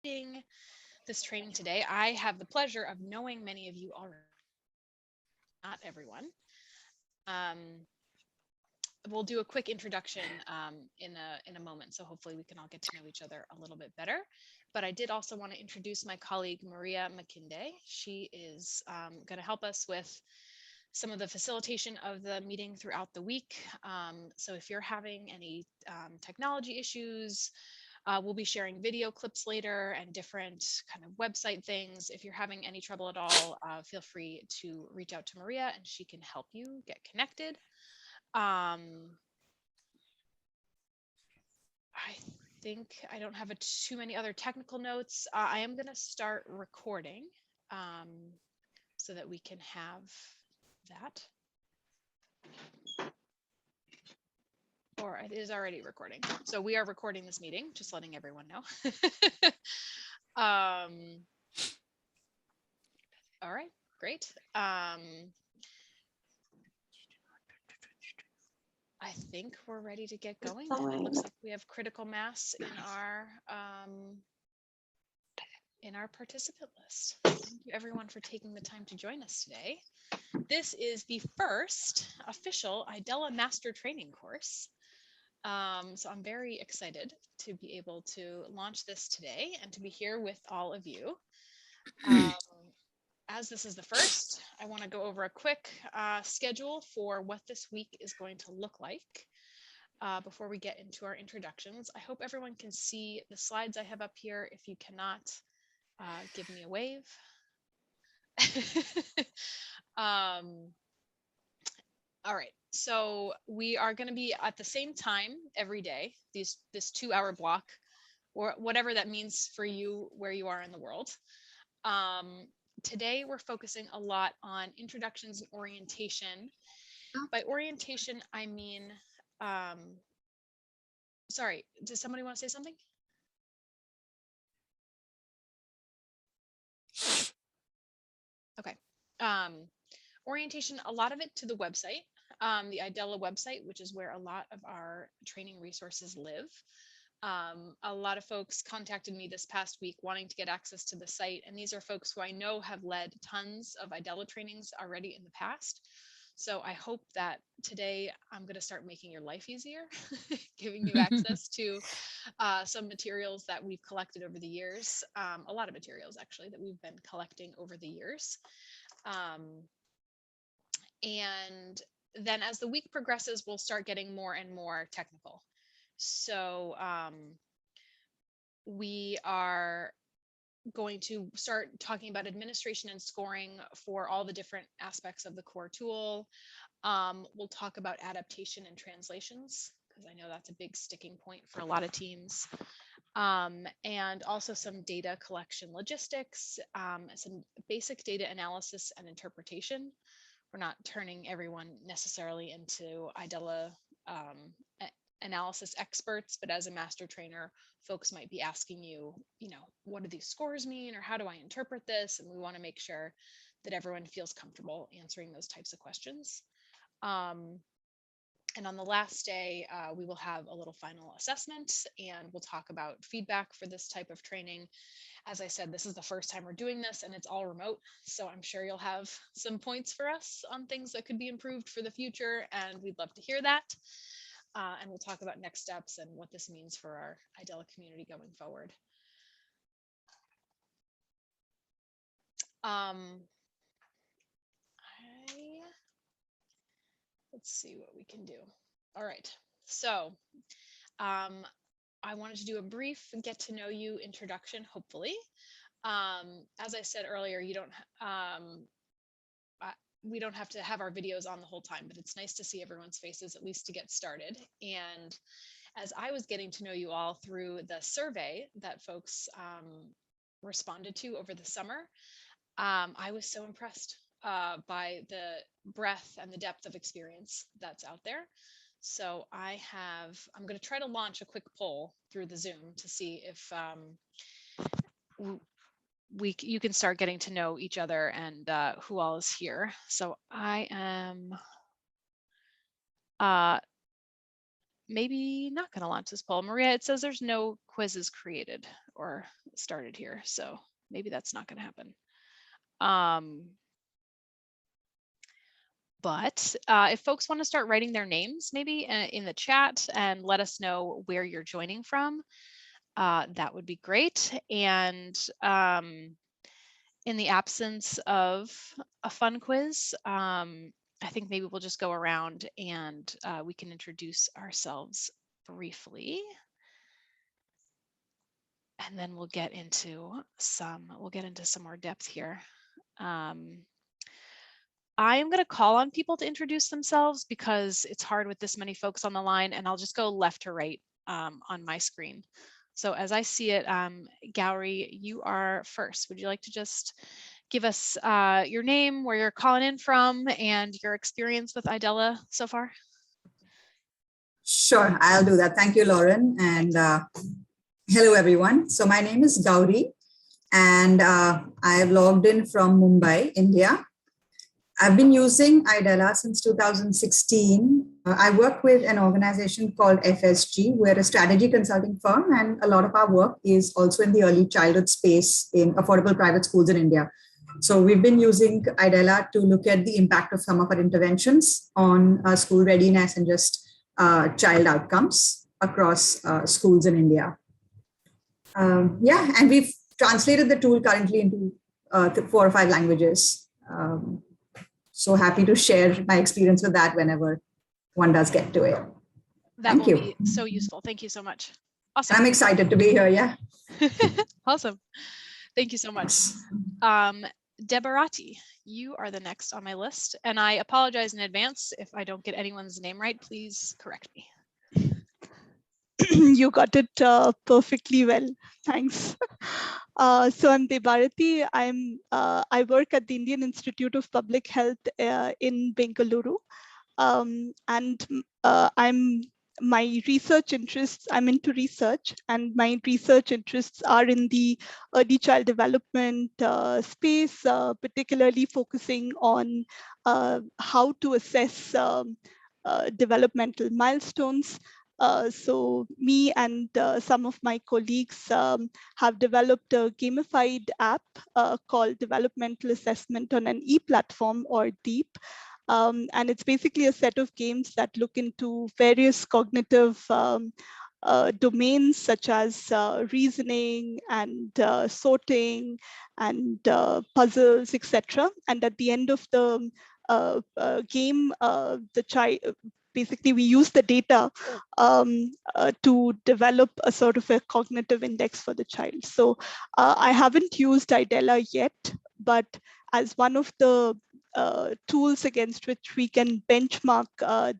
this training today. I have the pleasure of knowing many of you already, not everyone. Um, we'll do a quick introduction in a moment, so hopefully we can all get to know each other a little bit better. But I did also want to introduce my colleague Maria McKinday. She is going to help us with some of the facilitation of the meeting throughout the week. So if you're having any technology issues, we'll be sharing video clips later and different kind of website things. If you're having any trouble at all, feel free to reach out to Maria and she can help you get connected. I think I don't have too many other technical notes. I am going to start recording so that we can have that. Or it is already recording. So we are recording this meeting, just letting everyone know. All right, great. I think we're ready to get going. It looks like we have critical mass in our participant list. Thank you everyone for taking the time to join us today. This is the first official IDELA Master Training course. So I'm very excited to be able to launch this today and to be here with all of you. As this is the first, I want to go over a quick schedule for what this week is going to look like before we get into our introductions. I hope everyone can see the slides I have up here. If you cannot, give me a wave. All right, so we are going to be at the same time every day, this 2-hour block, or whatever that means for you, where you are in the world. Today, we're focusing a lot on introductions and orientation. By orientation, I mean, sorry, does somebody want to say something? Okay. Orientation, a lot of it to the website, the IDELA website, which is where a lot of our training resources live. A lot of folks contacted me this past week wanting to get access to the site, and these are folks who I know have led tons of IDELA trainings already in the past. So I hope that today I'm going to start making your life easier, giving you access to some materials that we've collected over the years, a lot of materials actually that we've been collecting over the years. And then as the week progresses, we'll start getting more and more technical. So we are going to start talking about administration and scoring for all the different aspects of the core tool. We'll talk about adaptation and translations, because I know that's a big sticking point for a lot of teams. And also some data collection logistics, some basic data analysis and interpretation. We're not turning everyone necessarily into IDELA analysis experts, but as a master trainer, folks might be asking you, what do these scores mean, or how do I interpret this? And we want to make sure that everyone feels comfortable answering those types of questions. And on the last day, we will have a little final assessment, and we'll talk about feedback for this type of training. As I said, this is the first time we're doing this, and it's all remote. So I'm sure you'll have some points for us on things that could be improved for the future, and we'd love to hear that. And we'll talk about next steps and what this means for our IDELA community going forward. Let's see what we can do. All right, so I wanted to do a brief get to know you introduction, hopefully. As I said earlier, we don't have to have our videos on the whole time, but it's nice to see everyone's faces, at least to get started. And as I was getting to know you all through the survey that folks responded to over the summer, I was so impressed by the breadth and the depth of experience that's out there. So I'm going to try to launch a quick poll through the Zoom to see if you can start getting to know each other and who all is here. So I am maybe not going to launch this poll. Maria, it says there's no quizzes created, or started here, so maybe that's not going to happen. But if folks want to start writing their names maybe in the chat and let us know where you're joining from, that would be great. And in the absence of a fun quiz, I think maybe we'll just go around and we can introduce ourselves briefly. And then we'll get into some more depth here. I'm going to call on people to introduce themselves because it's hard with this many folks on the line, and I'll just go left to right on my screen. So as I see it, Gowri, you are first. Would you like to just give us your name, where you're calling in from, and your experience with IDELA so far? Sure, I'll do that. Thank you, Lauren. And hello, everyone. So my name is Gowri, and I have logged in from Mumbai, India. I've been using IDELA since 2016. I work with an organization called FSG. We're a strategy consulting firm, and a lot of our work is also in the early childhood space in affordable private schools in India. So we've been using IDELA to look at the impact of some of our interventions on school readiness and just child outcomes across schools in India. And we've translated the tool currently into 4 or 5 languages. So happy to share my experience with that whenever one does get to it. That will be so useful. Thank you so much. Awesome. I'm excited to be here. Yeah. Awesome. Thank you so much. Debarati, you are the next on my list, and I apologize in advance if I don't get anyone's name right. Please correct me. You got it perfectly well. Thanks. So I'm Debarati. I work at the Indian Institute of Public Health in Bengaluru, and my research interests. I'm into research, and my research interests are in the early child development space, particularly focusing on how to assess developmental milestones. So me and some of my colleagues have developed a gamified app called Developmental Assessment on an E-Platform, or DEEP. And it's basically a set of games that look into various cognitive domains such as reasoning and sorting and puzzles, etc. And at the end of the game, the child, basically we use the data to develop a sort of a cognitive index for the child. So I haven't used IDELA yet, but as one of the tools against which we can benchmark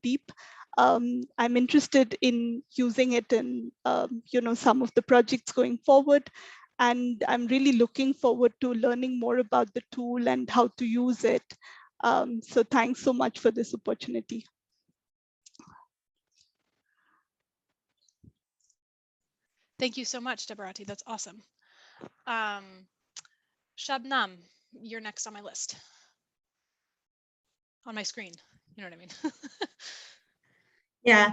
DEEP, I'm interested in using it in some of the projects going forward. And I'm really looking forward to learning more about the tool and how to use it. So thanks so much for this opportunity. Thank you so much, Debarati. That's awesome. Shabnam, you're next on my list. On my screen, you know what I mean? Yeah,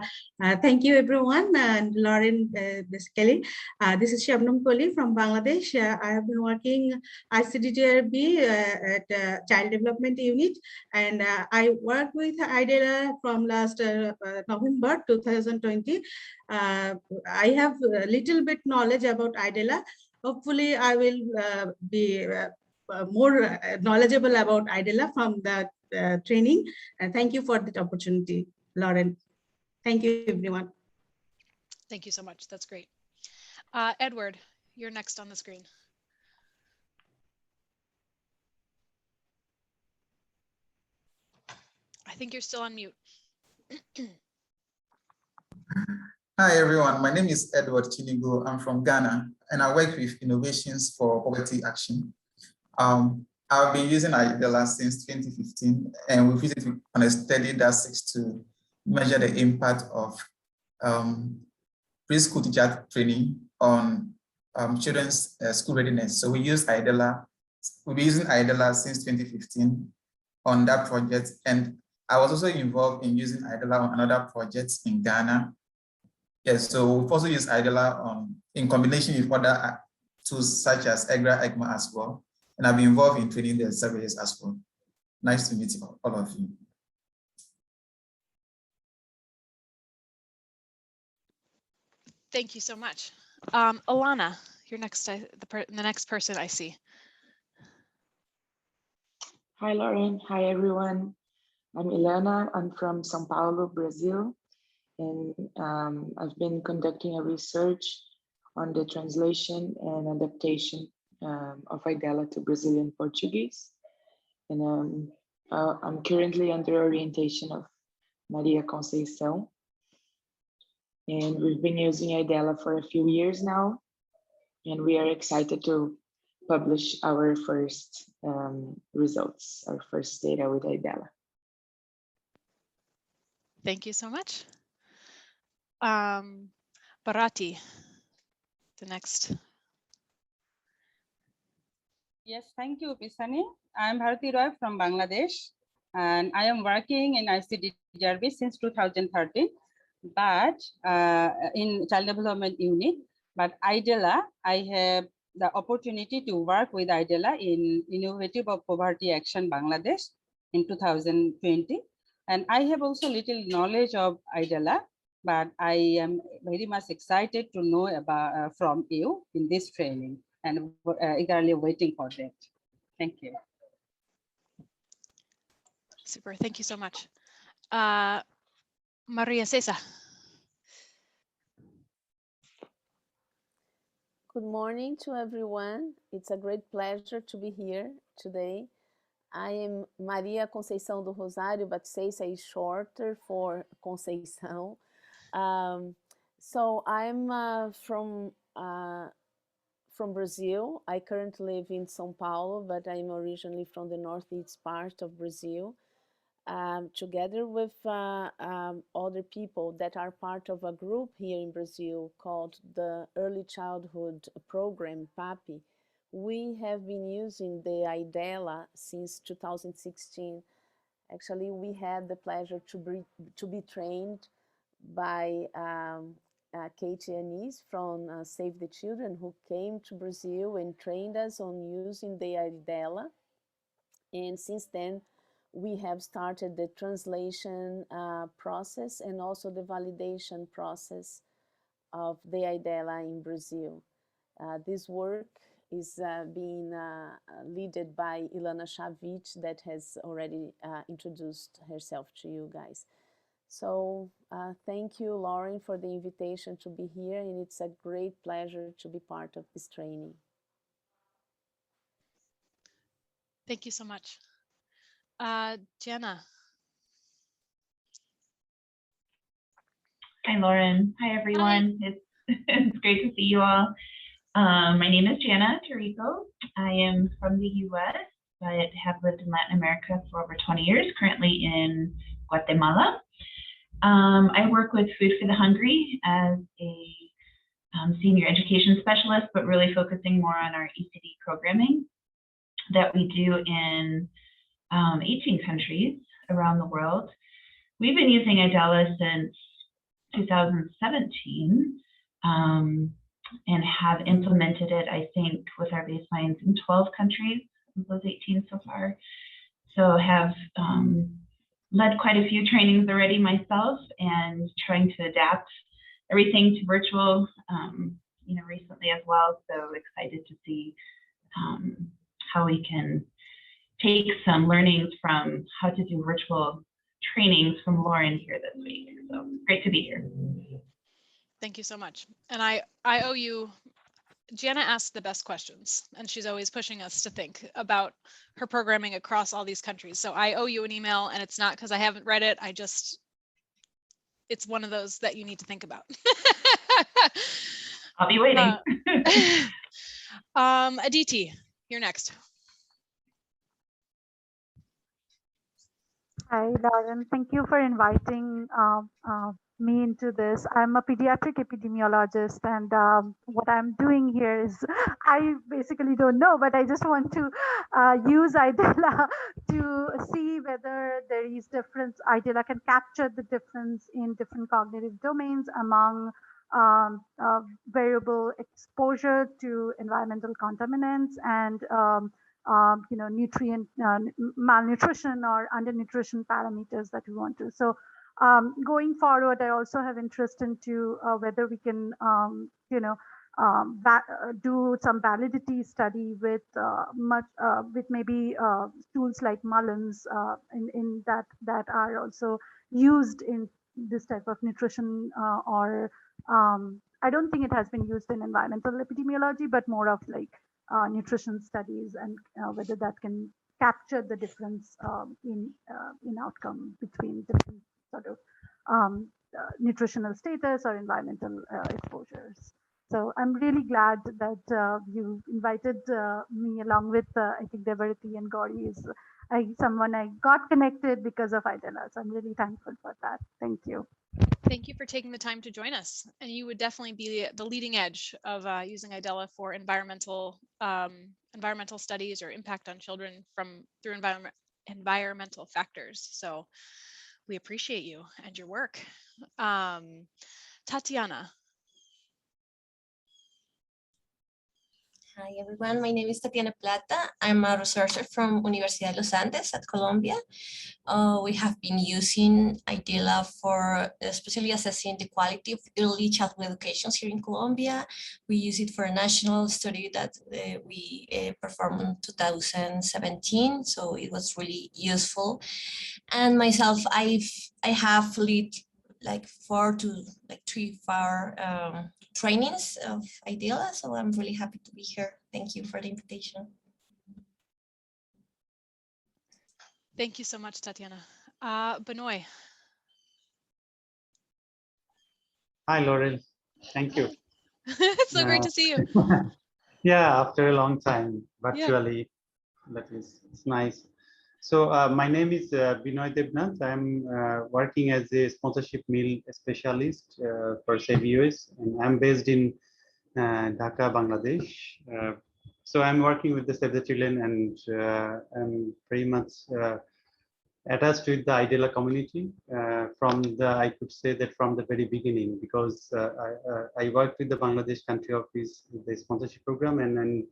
thank you everyone, and Lauren, basically. This is Shabnam Koli from Bangladesh. I have been working ICDTRB at Child Development Unit, and I worked with IDELA from last November 2020. I have a little bit knowledge about IDELA. Hopefully, I will be more knowledgeable about IDELA from the training. And thank you for that opportunity, Lauren. Thank you, everyone. Thank you so much. That's great. Edward, you're next on the screen. I think you're still on mute. Hi, everyone. My name is Edward Chinigo. I'm from Ghana, and I work with Innovations for Poverty Action. I've been using IDELA since 2015, and we've used it on a study that seeks to measure the impact of preschool teacher training on children's school readiness. So we use IDELA. We've been using IDELA since 2015 on that project, and I was also involved in using IDELA on another project in Ghana. Yes, so we've also used IDELA in combination with other tools such as EGRA, ECMA as well. And I've been involved in training the surveyors as well. Nice to meet all of you. Thank you so much. Alana, you're next, the next person I see. Hi, Lauren. Hi, everyone. I'm Ilana. I'm from São Paulo, Brazil. And I've been conducting a research on the translation and adaptation of Idela to Brazilian Portuguese. And I'm currently under orientation of Maria Conceição. And we've been using Idela for a few years now. And we are excited to publish our first results, our first data with Idela. Thank you so much. Bharati, the next. Yes, thank you, Pisani. I am Bharati Roy from Bangladesh, and I am working in ICDRB since 2013, but in Child Development Unit. But Idela, I have the opportunity to work with Idela in Innovative of Poverty Action Bangladesh in 2020. And I have also little knowledge of Idela, but I am very much excited to know about from you in this training, and eagerly waiting for that. Thank you. Super, thank you so much. Maria Cesa. Good morning to everyone. It's a great pleasure to be here today. I am Maria Conceição do Rosário, but Cesa is shorter for Conceição. So I'm from Brazil. I currently live in São Paulo, but I'm originally from the northeast part of Brazil. Together with other people that are part of a group here in Brazil called the Early Childhood Program, PAPI, we have been using the Idela since 2016. Actually, we had the pleasure to be trained by Katie Anise from Save the Children, who came to Brazil and trained us on using the Idela. And since then, we have started the translation process and also the validation process of the Idela in Brazil. This work is being led by Ilana Chavich, that has already introduced herself to you guys. So thank you, Lauren, for the invitation to be here, and it's a great pleasure to be part of this training. Thank you so much. Jenna. Hi, Lauren. Hi, everyone. Hi. It's great to see you all. My name is Jana Tarico. I am from the US, but have lived in Latin America for over 20 years, currently in Guatemala. I work with Food for the Hungry as a senior education specialist, but really focusing more on our ECD programming that we do in 18 countries around the world. We've been using Idela since 2017 and have implemented it, I think, with our baselines in 12 countries of those 18 so far. So have led quite a few trainings already myself and trying to adapt everything to virtual, recently as well. So excited to see how we can take some learnings from how to do virtual trainings from Lauren here this week. So great to be here. Thank you so much. And I owe you, Gianna asked the best questions, and she's always pushing us to think about her programming across all these countries. So I owe you an email, and it's not because I haven't read it. It's one of those that you need to think about. I'll be waiting. Aditi, you're next. Hi, Lauren. Thank you for inviting me into this. I'm a pediatric epidemiologist, and what I'm doing here is, I basically don't know, but I just want to use Idela to see whether there is difference. Idela can capture the difference in different cognitive domains among variable exposure to environmental contaminants and nutrient malnutrition or undernutrition parameters that we want to. So going forward, I also have interest into whether we can do some validity study with with maybe tools like Mullins in that are also used in this type of nutrition or I don't think it has been used in environmental epidemiology, but more of like nutrition studies and whether that can capture the difference in outcome between different sort of nutritional status or environmental exposures. So I'm really glad that you invited me along with I think Devarati and Gauri is someone I got connected because of IDELA. So I'm really thankful for that. Thank you. Thank you for taking the time to join us. And you would definitely be the leading edge of using IDELA for environmental studies or impact on children through environmental factors. So we appreciate you and your work. Tatiana. Hi everyone, my name is Tatiana Plata. I'm a researcher from Universidad de los Andes at Colombia. We have been using IDELA for especially assessing the quality of early childhood education here in Colombia. We use it for a national study that we performed in 2017, so it was really useful. And myself, I have led like 4 to 3 trainings of IDELA, so I'm really happy to be here. Thank you for the invitation. Thank you so much, Tatiana. Benoy. Hi, Lauren. Thank you. It's so great to see you. Yeah, after a long time, virtually, that is, it's nice. So my name is Binoy Debnath. I'm working as a sponsorship meal specialist for Save US, and I'm based in Dhaka, Bangladesh. So I'm working with the Save the Children, and I'm very much attached with the IDELA community I could say that from the very beginning, because I worked with the Bangladesh country office with the sponsorship program, and then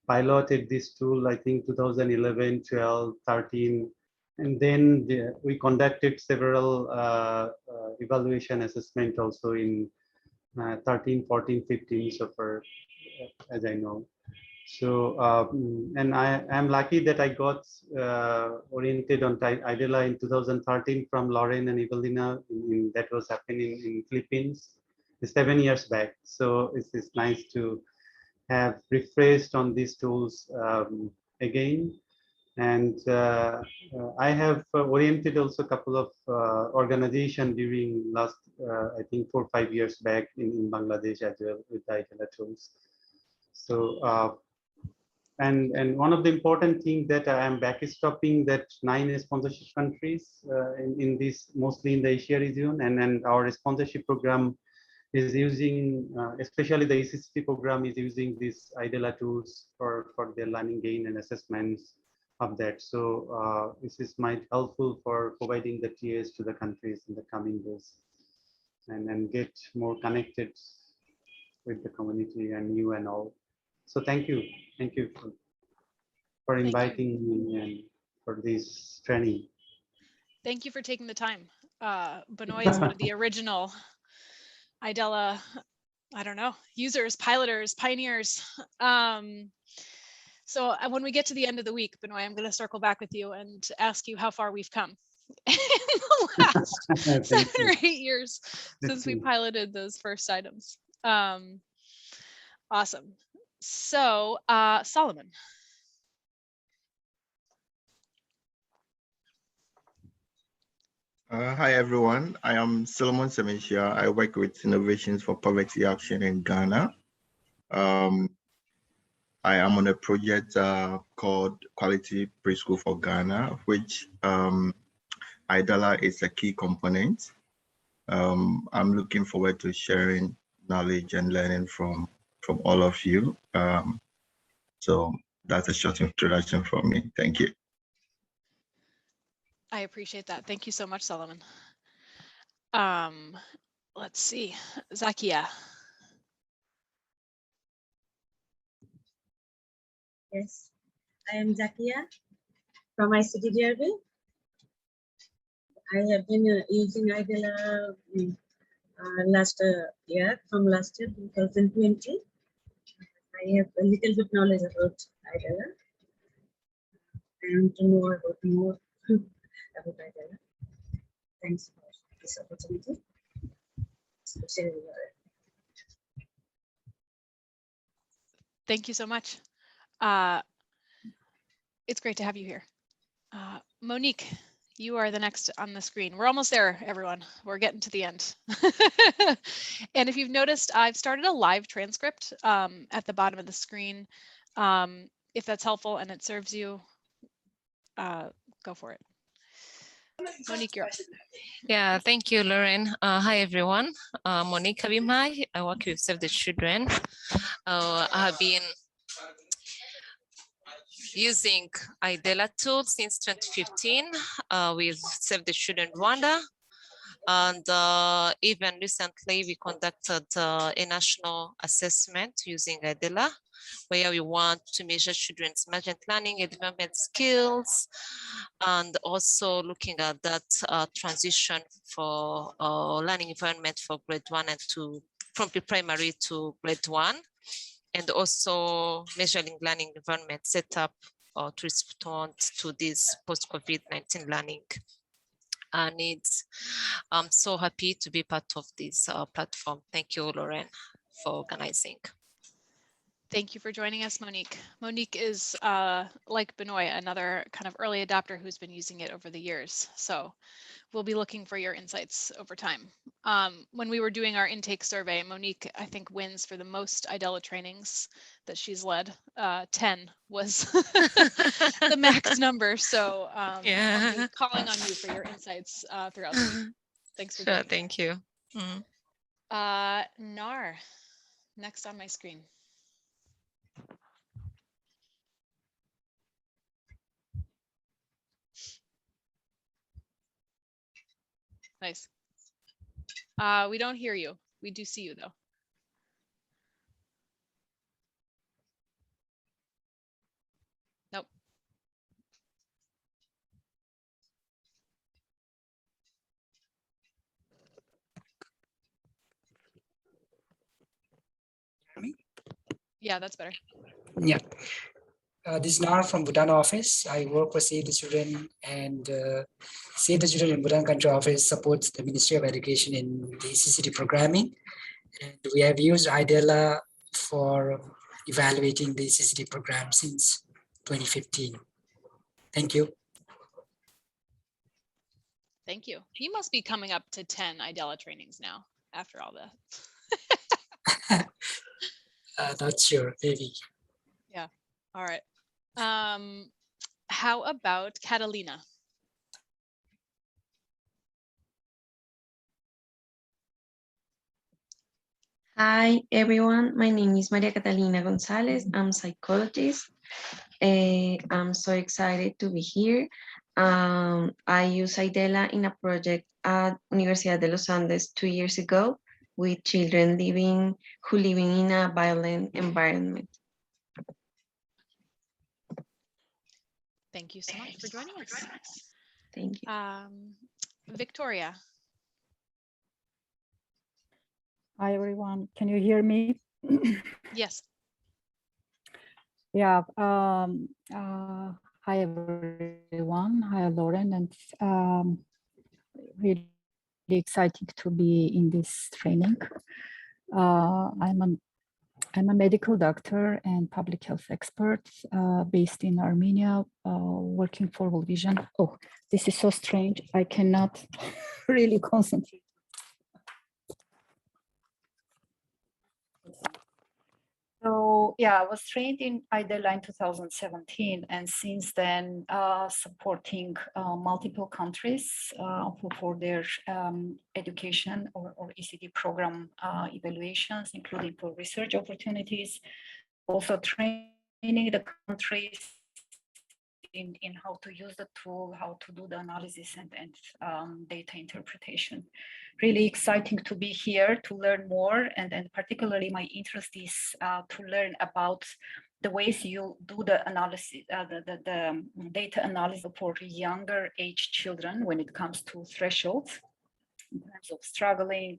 piloted this tool, I think 2011, 12, 13, and then we conducted several evaluation assessment also in 13, 14, 15, so for, as I know. So, and I am lucky that I got oriented on IDELA in 2013 from Lauren and Evelina. That was happening in Philippines 7 years back. So it's nice to have refreshed on these tools again. And I have oriented also a couple of organizations during last, I think 4 or 5 years back in Bangladesh as well with the IDELA tools. So, and one of the important things that I am backstopping that 9 sponsorship countries in this, mostly in the Asia region, and our sponsorship program is using, especially the ECCP program is using these IDELA tools for their learning gain and assessments of that. So this is might helpful for providing the TAs to the countries in the coming days and get more connected with the community and you and all. So thank you for inviting me and for this training. Thank you for taking the time. Benoy is one of the original IDELA, I don't know, users, piloters, pioneers. So when we get to the end of the week, Benoy, I'm going to circle back with you and ask you how far we've come in the last 7 or 8 years since we piloted those first items. Awesome. So Solomon. Hi everyone, I am Solomon Semeshia. I work with Innovations for Poverty Action in Ghana. I am on a project called Quality Preschool for Ghana, which IDELA is a key component. I'm looking forward to sharing knowledge and learning from all of you. So that's a short introduction from me. Thank you. I appreciate that. Thank you so much, Solomon. let's see, Zakia. Yes, I am Zakia from ICDRB. I have been using IDELA last year, from last year 2020. I have a little bit knowledge about IDELA. I want to know about more about IDELA. Thanks for this opportunity. Thank you so much. It's great to have you here. Monique, you are the next on the screen. We're almost there, everyone. We're getting to the end. And if you've noticed, I've started a live transcript at the bottom of the screen. If that's helpful and it serves you, go for it. Monique, you're up. Yeah, thank you, Lauren. Hi, everyone. Monique Abimai. I work with Save the Children. I have been using IDELA tool since 2015 with Save the Children Rwanda. And even recently, we conducted a national assessment using IDELA, where we want to measure children's management learning and development skills, and also looking at that transition for learning environment for grade 1 and 2, from pre-primary to grade 1, and also measuring learning environment setup to respond to this post-COVID-19 learning needs. I'm so happy to be part of this platform. Thank you, Lauren, for organizing. Thank you for joining us, Monique. Monique is, like Benoit, another kind of early adopter who's been using it over the years. So we'll be looking for your insights over time. When we were doing our intake survey, Monique, I think, wins for the most IDELA trainings that she's led. 10 was the max number. So yeah. I'll be calling on you for your insights throughout the week. Thanks for sure, joining. thank you. Mm. Nar, next on my screen. Nice. We don't hear you. We do see you though. Nope. Me? Yeah, that's better. Yeah. This is Nar from Bhutan office. I work for Save the Children, and Save the Children in Bhutan country office supports the Ministry of Education in the CCT programming. And we have used IDELA for evaluating the CCT program since 2015. Thank you. Thank you. You must be coming up to 10 IDELA trainings now after all that. Not sure, maybe. Yeah. All right. How about Catalina? Hi, everyone. My name is Maria Catalina Gonzalez. I'm a psychologist. I'm so excited to be here. I used IDELA in a project at Universidad de los Andes 2 years ago with children who living in a violent environment. Thank you so much for joining us. Thank you. Victoria. Hi, everyone. Can you hear me? Yes. Yeah. Hi, everyone. Hi, Lauren. And really exciting to be in this training. I'm a medical doctor and public health expert based in Armenia, working for World Vision. Oh, this is so strange. I cannot really concentrate. So yeah, I was trained in IDELA in 2017, and since then supporting multiple countries for their education or ECD program evaluations, including for research opportunities, also training the countries in how to use the tool, how to do the analysis and data interpretation. Really exciting to be here to learn more, and particularly my interest is to learn about the ways you do the analysis, the data analysis for younger age children when it comes to thresholds in terms of struggling,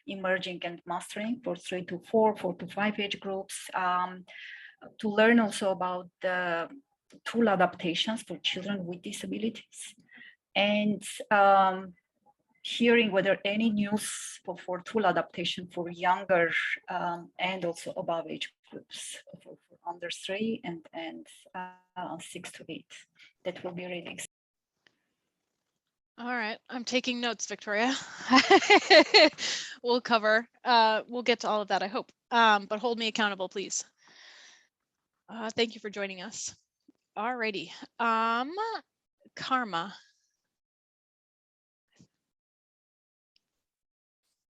emerging and mastering for 3 to 4, 4 to 5 age groups. To learn also about the tool adaptations for children with disabilities, and hearing whether any news for tool adaptation for younger and also above age groups, for under 3 and 6 to 8. That will be really exciting. All right, I'm taking notes, Victoria. We'll get to all of that, I hope. But hold me accountable, please. Thank you for joining us. All righty, Karma.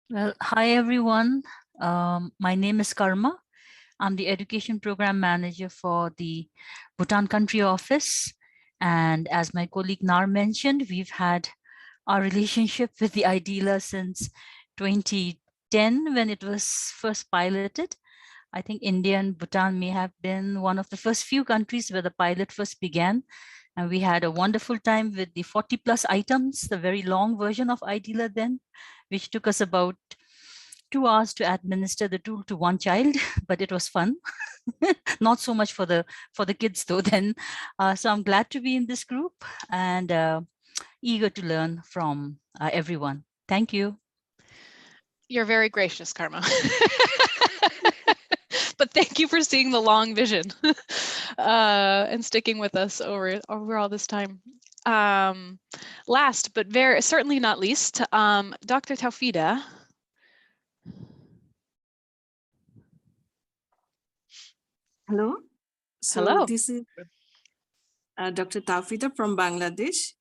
Well, hi everyone. My name is Karma. I'm the Education Program Manager for the Bhutan Country Office. And as my colleague Nar mentioned, we've had our relationship with the IDELA since 2010 when it was first piloted. I think India and Bhutan may have been one of the first few countries where the pilot first began. And we had a wonderful time with the 40+ items, the very long version of IDELA then, which took us about 2 hours to administer the tool to one child, but it was fun. Not so much for the kids though then. So I'm glad to be in this group and eager to learn from everyone. Thank you. You're very gracious, Karma. But thank you for seeing the long vision and sticking with us over all this time. Last, but certainly not least, Dr. Taufida. Hello. So Hello. this is Dr. Taufida from Bangladesh.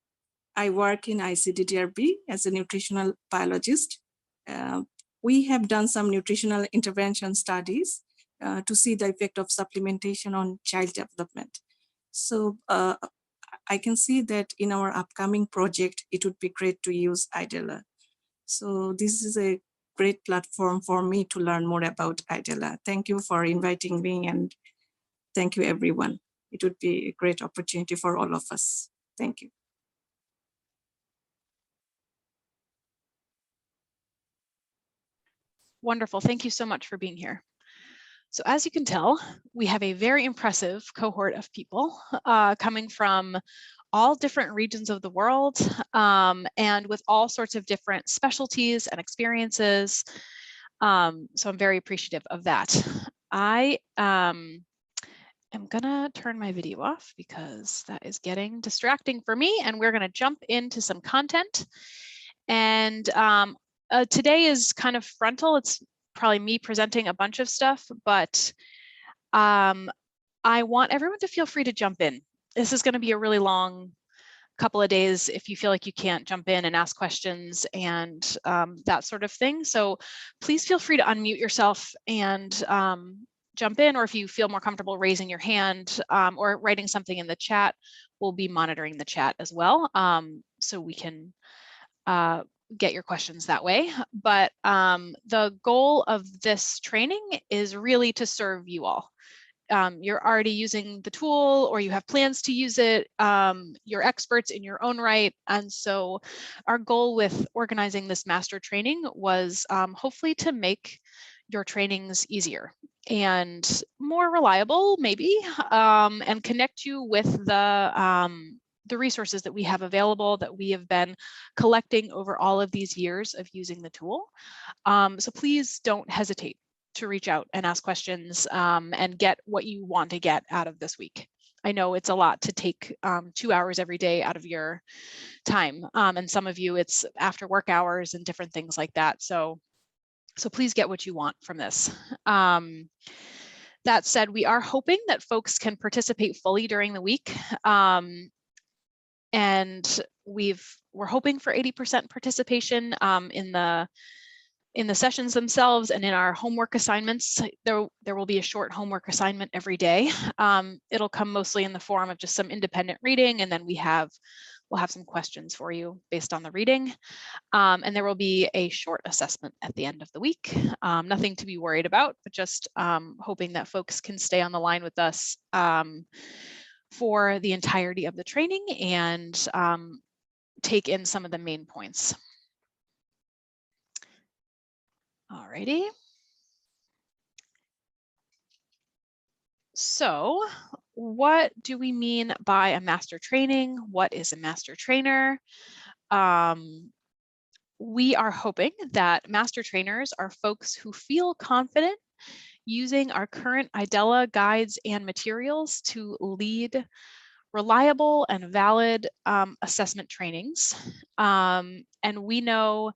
I work in ICDDRB as a nutritional biologist. We have done some nutritional intervention studies to see the effect of supplementation on child development. So I can see that in our upcoming project, it would be great to use IDELA. So this is a great platform for me to learn more about IDELA. Thank you for inviting me, and thank you everyone. It would be a great opportunity for all of us. Thank you. Wonderful. Thank you so much for being here. So as you can tell, we have a very impressive cohort of people coming from all different regions of the world and with all sorts of different specialties and experiences. So I'm very appreciative of that. I am gonna turn my video off because that is getting distracting for me, and we're gonna jump into some content. And today is kind of frontal. It's probably me presenting a bunch of stuff, but I want everyone to feel free to jump in. This is going to be a really long couple of days if you feel like you can't jump in and ask questions and that sort of thing. So please feel free to unmute yourself and jump in, or if you feel more comfortable raising your hand or writing something in the chat, we'll be monitoring the chat as well, so we can get your questions that way. But the goal of this training is really to serve you all. You're already using the tool or you have plans to use it. You're experts in your own right. And so our goal with organizing this master training was hopefully to make your trainings easier and more reliable, maybe, and connect you with the resources that we have available that we have been collecting over all of these years of using the tool. So please don't hesitate to reach out and ask questions and get what you want to get out of this week. I know it's a lot to take 2 hours every day out of your time. And some of you, it's after work hours and different things like that. So please get what you want from this. That said, we are hoping that folks can participate fully during the week. And we're hoping for 80% participation in the in the sessions themselves and in our homework assignments, there will be a short homework assignment every day. It'll come mostly in the form of just some independent reading, and then we'll have some questions for you based on the reading. And there will be a short assessment at the end of the week. Nothing to be worried about, but just hoping that folks can stay on the line with us for the entirety of the training and take in some of the main points. Alrighty. So what do we mean by a master training? What is a master trainer? We are hoping that master trainers are folks who feel confident using our current IDELA guides and materials to lead reliable and valid assessment trainings. And we know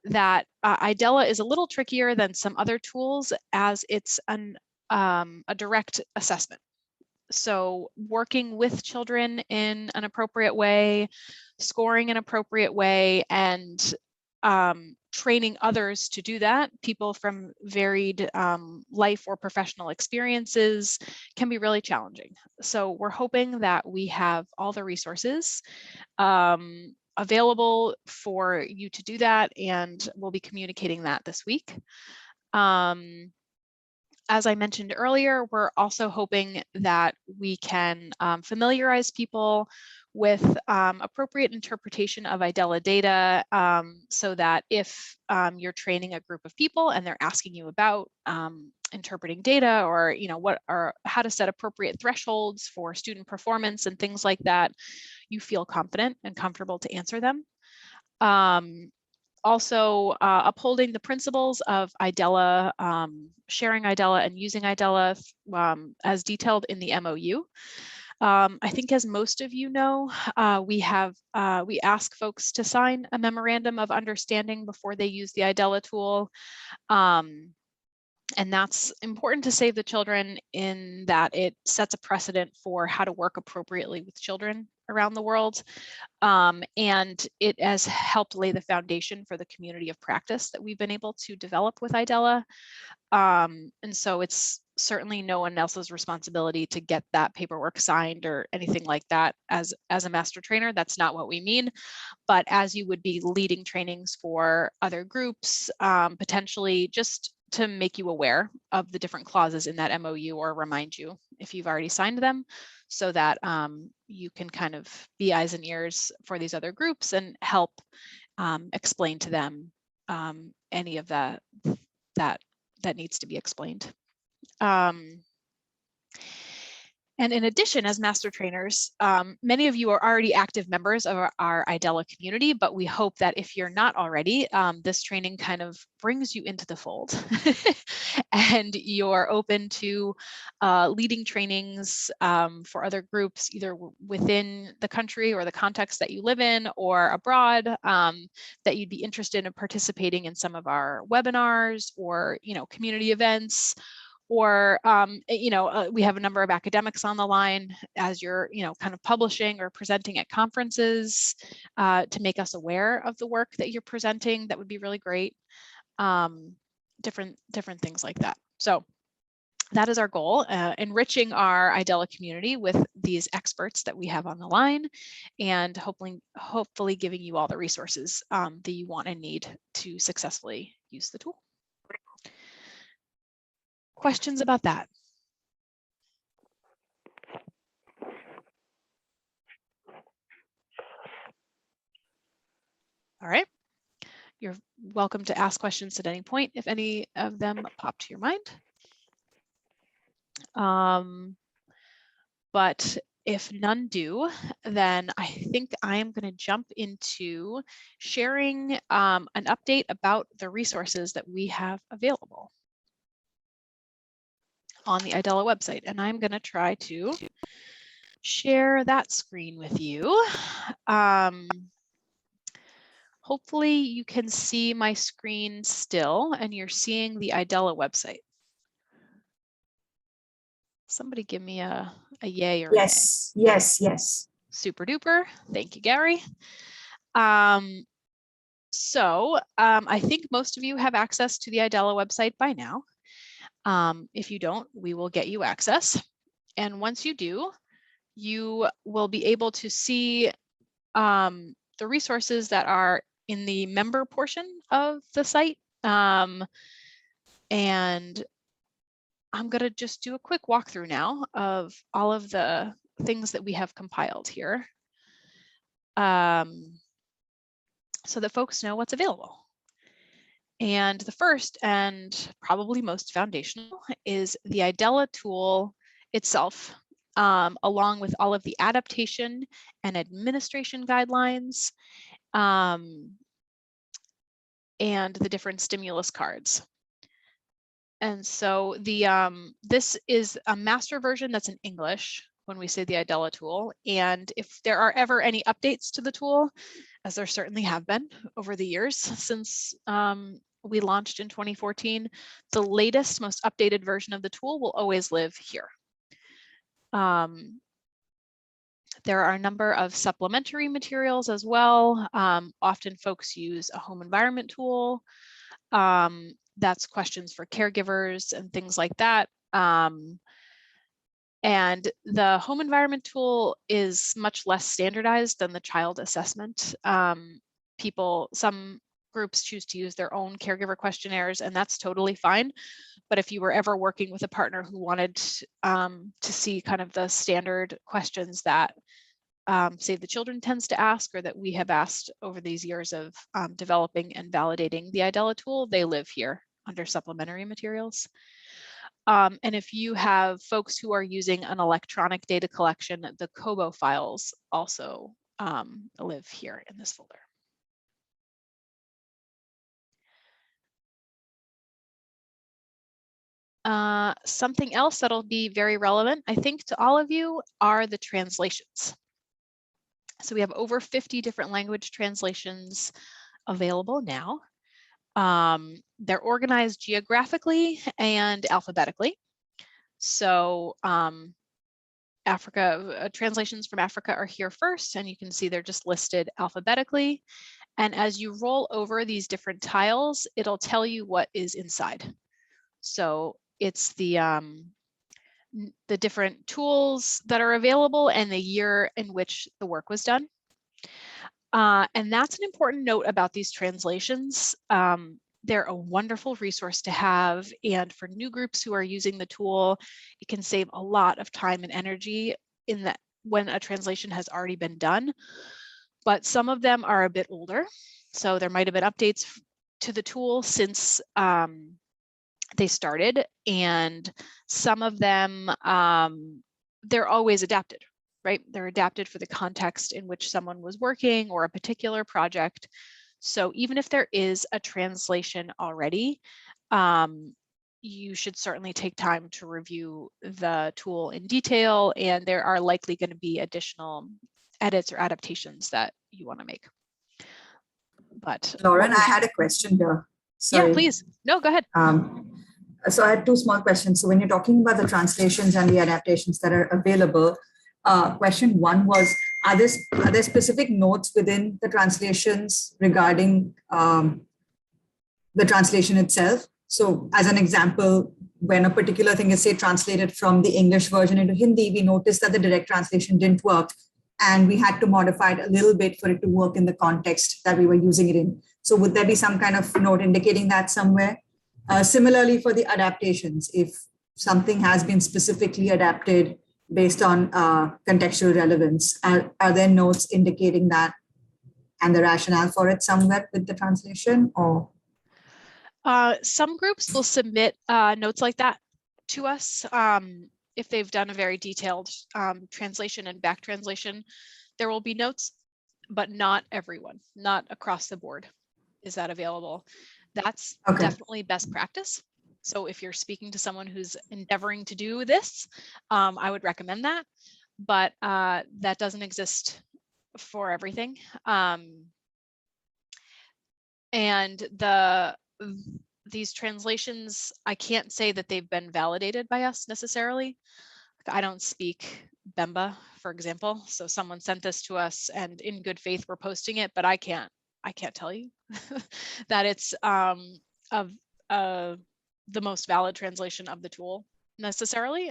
that IDELA is a little trickier than some other tools as it's a direct assessment. So working with children in an appropriate way, scoring an appropriate way, and training others to do that, people from varied life or professional experiences, can be really challenging. So we're hoping that we have all the resources available for you to do that, and we'll be communicating that this week. As I mentioned earlier, we're also hoping that we can familiarize people with appropriate interpretation of IDELA data, so that if you're training a group of people and they're asking you about interpreting data, or how to set appropriate thresholds for student performance and things like that, you feel confident and comfortable to answer them. Also upholding the principles of IDELA, sharing IDELA and using IDELA as detailed in the MOU. I think, as most of you know, we ask folks to sign a memorandum of understanding before they use the IDELA tool. And that's important to save the children, in that it sets a precedent for how to work appropriately with children around the world. And it has helped lay the foundation for the community of practice that we've been able to develop with IDELA. And so it's certainly no one else's responsibility to get that paperwork signed or anything like that as a master trainer. That's not what we mean. But as you would be leading trainings for other groups, potentially just to make you aware of the different clauses in that MOU, or remind you if you've already signed them, so that you can kind of be eyes and ears for these other groups and help explain to them any of that needs to be explained. And in addition, as master trainers, many of you are already active members of our IDELA community, but we hope that if you're not already, this training kind of brings you into the fold and you're open to leading trainings for other groups, either within the country or the context that you live in, or abroad, that you'd be interested in participating in some of our webinars or community events. Or, we have a number of academics on the line as you're, kind of publishing or presenting at conferences to make us aware of the work that you're presenting. That would be really great. Different things like that. So that is our goal, enriching our IDELA community with these experts that we have on the line, and hopefully giving you all the resources that you want and need to successfully use the tool. Questions about that? All right. You're welcome to ask questions at any point if any of them pop to your mind. But if none do, then I think I am going to jump into sharing an update about the resources that we have available on the IDELA website. And I'm going to try to share that screen with you. Hopefully you can see my screen still and you're seeing the IDELA website. Somebody give me a yay or yes, nay. Yes. Super duper. Thank you, Gary. So I think most of you have access to the IDELA website by now. If you don't, we will get you access. And once you do, you will be able to see the resources that are in the member portion of the site. And I'm going to just do a quick walkthrough now of all of the things that we have compiled here, so that folks know what's available. And the first and probably most foundational is the IDELA tool itself, along with all of the adaptation and administration guidelines, and the different stimulus cards. And so this is a master version that's in English when we say the IDELA tool. And if there are ever any updates to the tool, as there certainly have been over the years since we launched in 2014, the latest, most updated version of the tool will always live here. There are a number of supplementary materials as well. Often folks use a home environment tool. That's questions for caregivers and things like that. And the home environment tool is much less standardized than the child assessment. Some groups choose to use their own caregiver questionnaires, and that's totally fine. But if you were ever working with a partner who wanted to see kind of the standard questions that Save the Children tends to ask, or that we have asked over these years of developing and validating the IDELA tool, they live here under supplementary materials. And if you have folks who are using an electronic data collection, the COBO files also live here in this folder. Something else that'll be very relevant, I think, to all of you are the translations. So we have over 50 different language translations available now. They're organized geographically and alphabetically. So translations from Africa are here first, and you can see they're just listed alphabetically. And as you roll over these different tiles, it'll tell you what is inside. So it's the different tools that are available and the year in which the work was done. And that's an important note about these translations. They're a wonderful resource to have. And for new groups who are using the tool, it can save a lot of time and energy in that when a translation has already been done. But some of them are a bit older. So there might have been updates to the tool since they started, and some of them, they're always adapted, right? They're adapted for the context in which someone was working or a particular project. So even if there is a translation already, you should certainly take time to review the tool in detail, and there are likely going to be additional edits or adaptations that you want to make. But Lauren, I had a question here. Sorry. Yeah, please. No, go ahead. So I had two small questions. So when you're talking about the translations and the adaptations that are available, question one was, are there specific notes within the translations regarding the translation itself? So as an example, when a particular thing is, say, translated from the English version into Hindi, we noticed that the direct translation didn't work, and we had to modify it a little bit for it to work in the context that we were using it in. So would there be some kind of note indicating that somewhere? Similarly, for the adaptations, if something has been specifically adapted based on contextual relevance, are there notes indicating that and the rationale for it somewhere with the translation? Or some groups will submit notes like that to us if they've done a very detailed translation and back translation. There will be notes, but not everyone, not across the board is that available. That's definitely best practice. So if you're speaking to someone who's endeavoring to do this, I would recommend that, but that doesn't exist for everything. And these translations, I can't say that they've been validated by us necessarily. I don't speak Bemba, for example. So someone sent this to us and in good faith we're posting it, but I can't I can't tell you that it's of the most valid translation of the tool necessarily.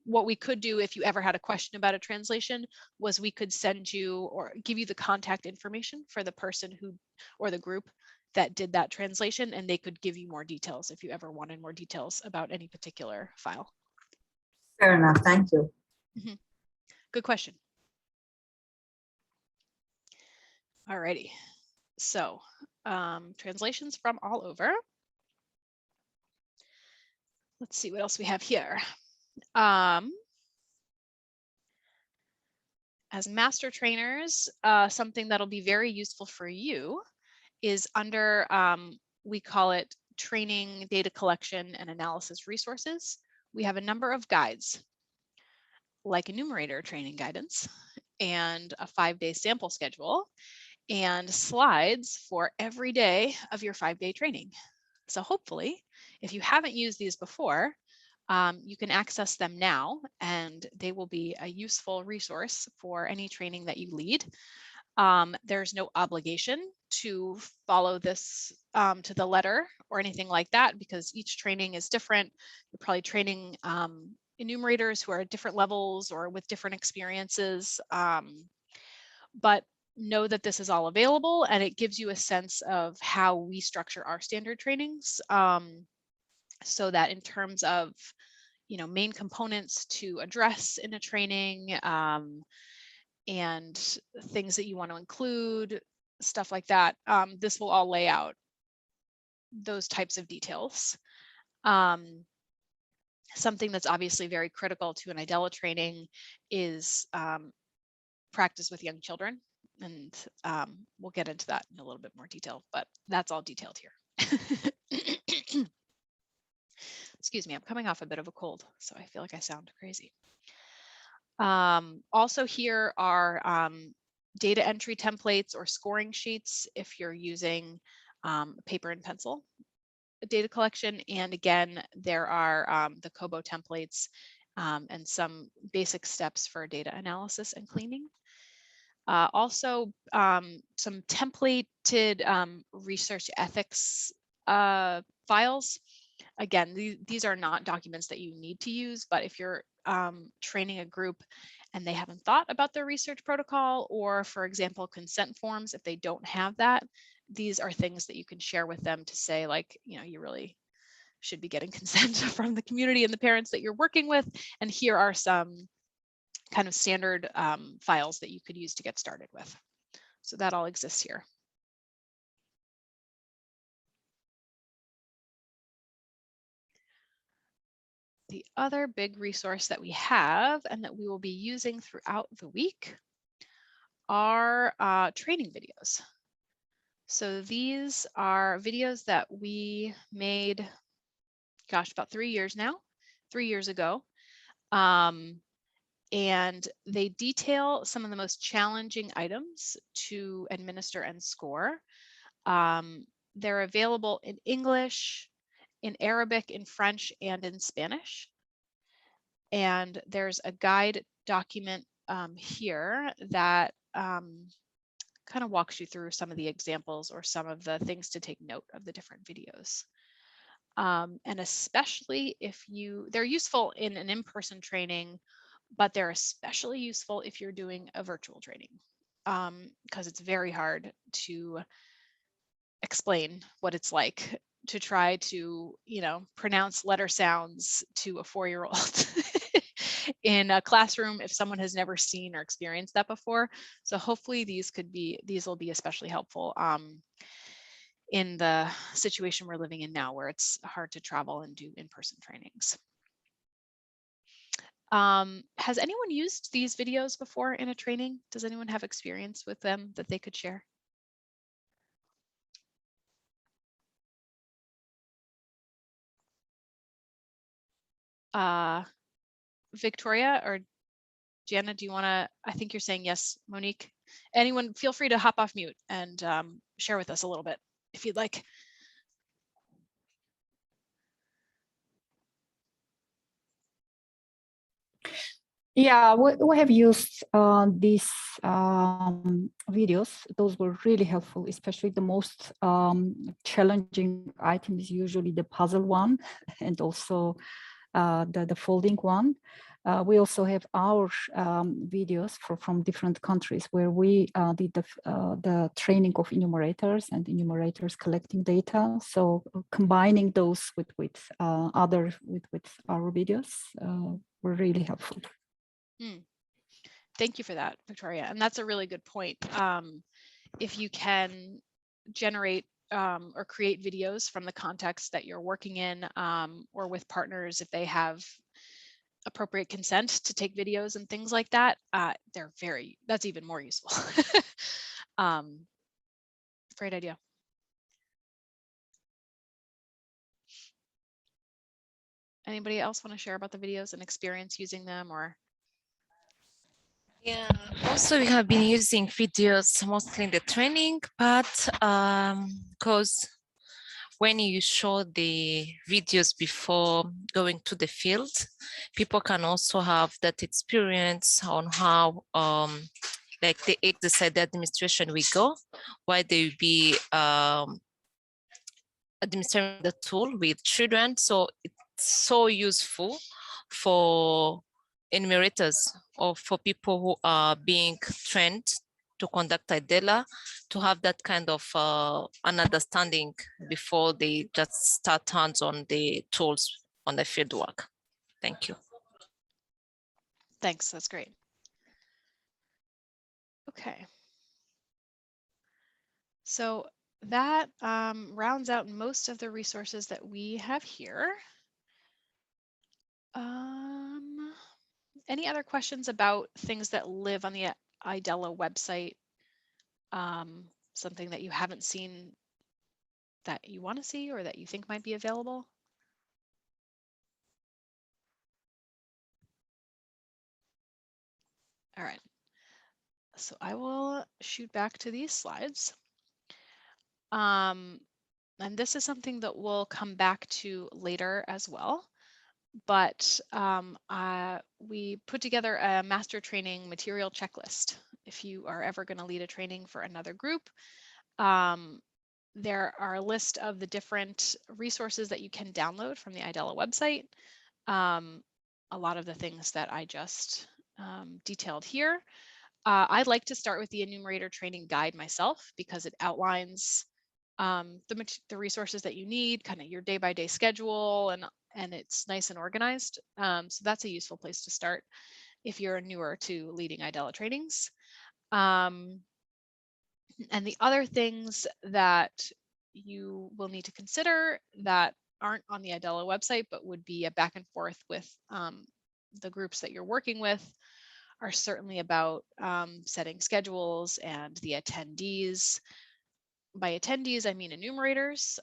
What we could do if you ever had a question about a translation was we could send you or give you the contact information for the person who or the group that did that translation, and they could give you more details if you ever wanted more details about any particular file. Fair enough. Thank you. Mhm. Good question. All righty. So translations from all over. Let's see what else we have here. As master trainers, something that'll be very useful for you is under, we call it training, data collection, and analysis resources. We have a number of guides, like enumerator training guidance and a 5-day sample schedule and slides for every day of your 5-day training. So hopefully, if you haven't used these before, you can access them now, and they will be a useful resource for any training that you lead. There's no obligation to follow this to the letter or anything like that, because each training is different. You're probably training enumerators who are at different levels or with different experiences. But know that this is all available, and it gives you a sense of how we structure our standard trainings, so that in terms of, you know, main components to address in a training, and things that you want to include, stuff like that, this will all lay out those types of details. Something that's obviously very critical to an IDELA training is practice with young children. And we'll get into that in a little bit more detail, but that's all detailed here. Excuse me, I'm coming off a bit of a cold, so I feel like I sound crazy. Also here are data entry templates or scoring sheets if you're using paper and pencil data collection. And again, there are the Kobo templates and some basic steps for data analysis and cleaning. Also, some templated research ethics files. Again, these are not documents that you need to use, but if you're training a group and they haven't thought about their research protocol, or for example, consent forms, if they don't have that, these are things that you can share with them to say, like, you know, you really should be getting consent from the community and the parents that you're working with. And here are some kind of standard files that you could use to get started with. So that all exists here. The other big resource that we have and that we will be using throughout the week are training videos. So these are videos that we made, gosh, about 3 years now, 3 years ago. And they detail some of the most challenging items to administer and score. They're available in English, in Arabic, in French, and in Spanish. And there's a guide document here that kind of walks you through some of the examples or some of the things to take note of the different videos. And especially if they're useful in an in-person training, but they're especially useful if you're doing a virtual training, because it's very hard to explain what it's like to try to, you know, pronounce letter sounds to a 4-year-old in a classroom if someone has never seen or experienced that before. So hopefully these will be especially helpful in the situation we're living in now, where it's hard to travel and do in-person trainings. Has anyone used these videos before in a training? Does anyone have experience with them that they could share? Victoria or Jana, do you want to, I think you're saying yes, Monique. Anyone, feel free to hop off mute and share with us a little bit if you'd like. Yeah, we have used these videos. Those were really helpful, especially the most challenging item is usually the puzzle one and also the folding one. We also have our videos from different countries where we did the training of enumerators and enumerators collecting data. So combining those with our videos were really helpful. Thank you for that, Victoria. And that's a really good point. If you can generate or create videos from the context that you're working in, or with partners, if they have appropriate consent to take videos and things like that, that's even more useful. Great idea. Anybody else want to share about the videos and experience using them, or? Yeah, also we have been using videos mostly in the training, but because when you show the videos before going to the field, people can also have that experience on how like the exercise the administration we go, why they will be administering the tool with children. So it's so useful for enumerators or for people who are being trained to conduct IDELA, to have that kind of an understanding before they just start hands on the tools on the field work. Thank you. Thanks, that's great. Okay. So that rounds out most of the resources that we have here. Any other questions about things that live on the IDELA website? Something that you haven't seen that you want to see or that you think might be available? All right. So I will shoot back to these slides. And this is something that we'll come back to later as well. But we put together a master training material checklist. If you are ever going to lead a training for another group, there are a list of the different resources that you can download from the IDELA website. A lot of the things that I just detailed here. I'd like to start with the enumerator training guide myself because it outlines the resources that you need, kind of your day-by-day schedule, and it's nice and organized. So that's a useful place to start if you're newer to leading IDELA trainings. And the other things that you will need to consider that aren't on the IDELA website, but would be a back and forth with the groups that you're working with, are certainly about setting schedules and the attendees. By attendees, I mean enumerators.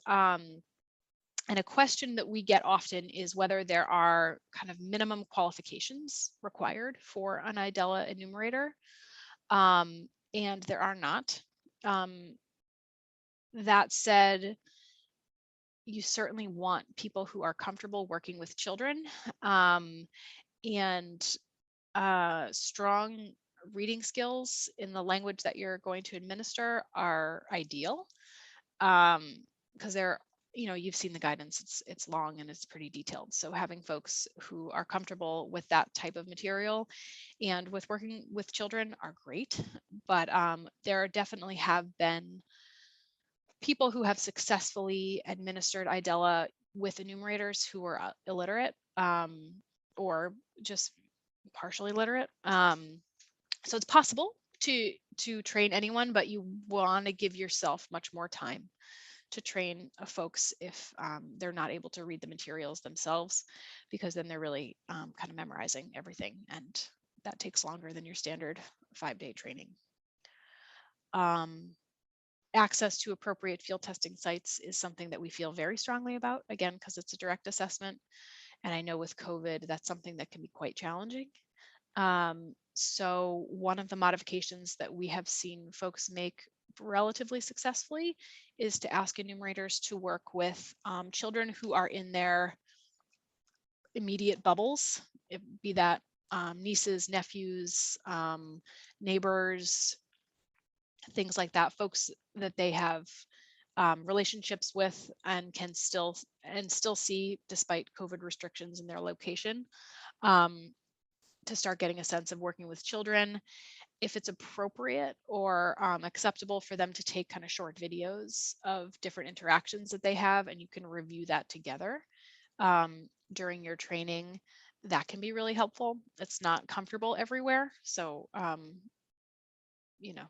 And a question that we get often is whether there are kind of minimum qualifications required for an IDELA enumerator. And there are not. That said, you certainly want people who are comfortable working with children, and strong reading skills in the language that you're going to administer are ideal, because they're, you've seen the guidance, it's long and it's pretty detailed. So having folks who are comfortable with that type of material and with working with children are great. But there definitely have been people who have successfully administered IDELA with enumerators who are illiterate, or just partially literate. So it's possible to train anyone, but you want to give yourself much more time to train folks if they're not able to read the materials themselves, because then they're really kind of memorizing everything, and that takes longer than your standard 5-day training. Access to appropriate field testing sites is something that we feel very strongly about, again, because it's a direct assessment. And I know with COVID, that's something that can be quite challenging. So one of the modifications that we have seen folks make relatively successfully is to ask enumerators to work with children who are in their immediate bubbles, be that nieces, nephews, neighbors, things like that, folks that they have relationships with and can still see despite COVID restrictions in their location, to start getting a sense of working with children, if it's appropriate or acceptable for them to take kind of short videos of different interactions that they have, and you can review that together during your training. That can be really helpful. It's not comfortable everywhere, so you know,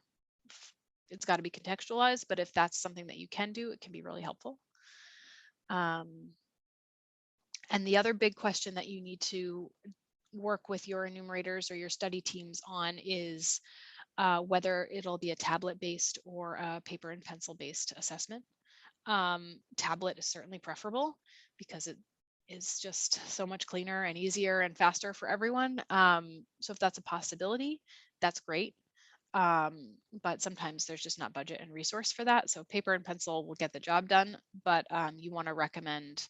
it's got to be contextualized, but if that's something that you can do, it can be really helpful. And the other big question that you need to work with your enumerators or your study teams on is whether it'll be a tablet-based or a paper and pencil-based assessment. Tablet is certainly preferable because it is just so much cleaner and easier and faster for everyone. So if that's a possibility, that's great. But sometimes there's just not budget and resource for that. So paper and pencil will get the job done, but you want to recommend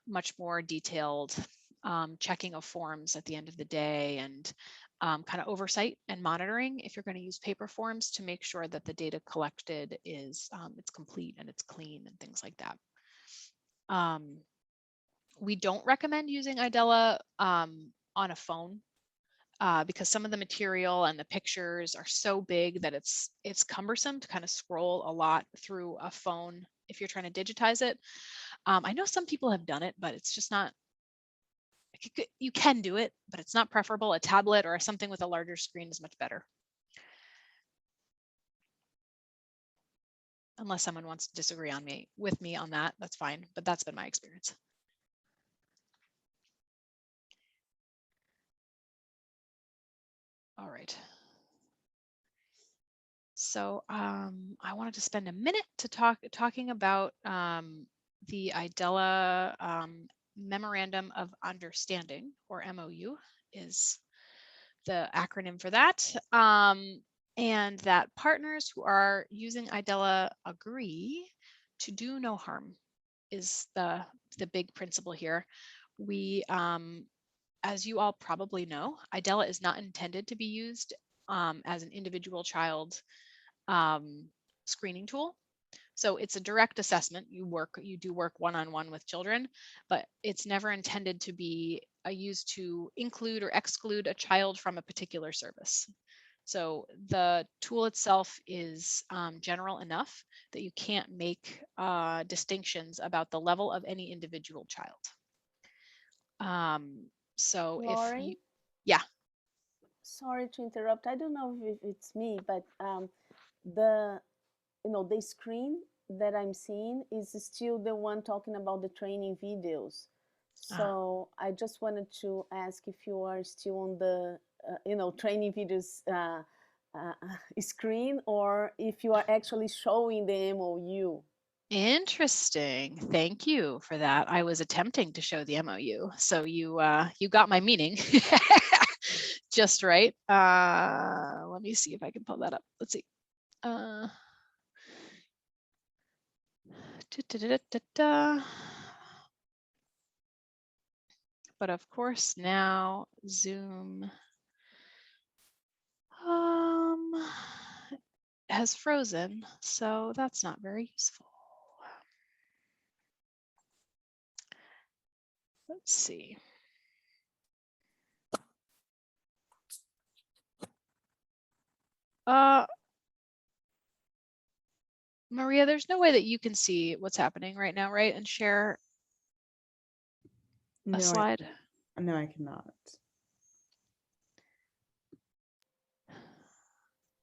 much more detailed checking of forms at the end of the day, and kind of oversight and monitoring if you're going to use paper forms to make sure that the data collected is it's complete and it's clean and things like that. We don't recommend using IDELA on a phone because some of the material and the pictures are so big that it's cumbersome to kind of scroll a lot through a phone if you're trying to digitize it. I know some people have done it, but it's just not, you can do it, but it's not preferable. A tablet or something with a larger screen is much better. Unless someone wants to disagree with me on that, that's fine, but that's been my experience. All right. So I wanted to spend a minute to talking about the IDELA Memorandum of Understanding, or MOU is the acronym for that. And that partners who are using IDELA agree to do no harm is the big principle here. We, as you all probably know, IDELA is not intended to be used as an individual child screening tool. So it's a direct assessment. You do work one-on-one with children, but it's never intended to be used to include or exclude a child from a particular service. So the tool itself is general enough that you can't make distinctions about the level of any individual child. So Lauren? if you, yeah. Sorry to interrupt. I don't know if it's me, but the screen that I'm seeing is still the one talking about the training videos. So I just wanted to ask if you are still on the training videos screen, or if you are actually showing the MOU. Interesting. Thank you for that. I was attempting to show the MOU, so you got my meaning just right. Let me see if I can pull that up. Let's see. But of course now Zoom has frozen, so that's not very useful. Let's see. Maria, there's no way that you can see what's happening right now, right? And share a slide? No, I cannot.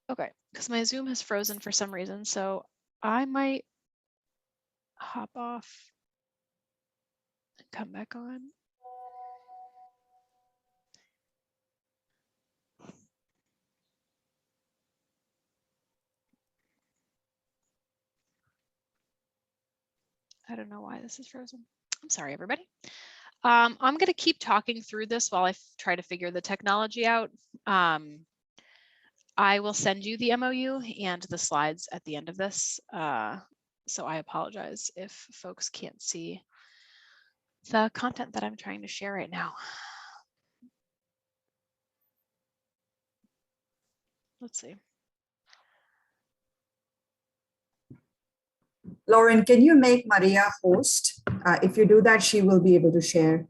Okay, because my Zoom has frozen for some reason, so I might hop off and come back on. I don't know why this is frozen. I'm sorry, everybody. I'm going to keep talking through this while I try to figure the technology out. I will send you the MOU and the slides at the end of this. So I apologize if folks can't see the content that I'm trying to share right now. let's see. Lauren, can you make Maria host? If you do that, she will be able to share.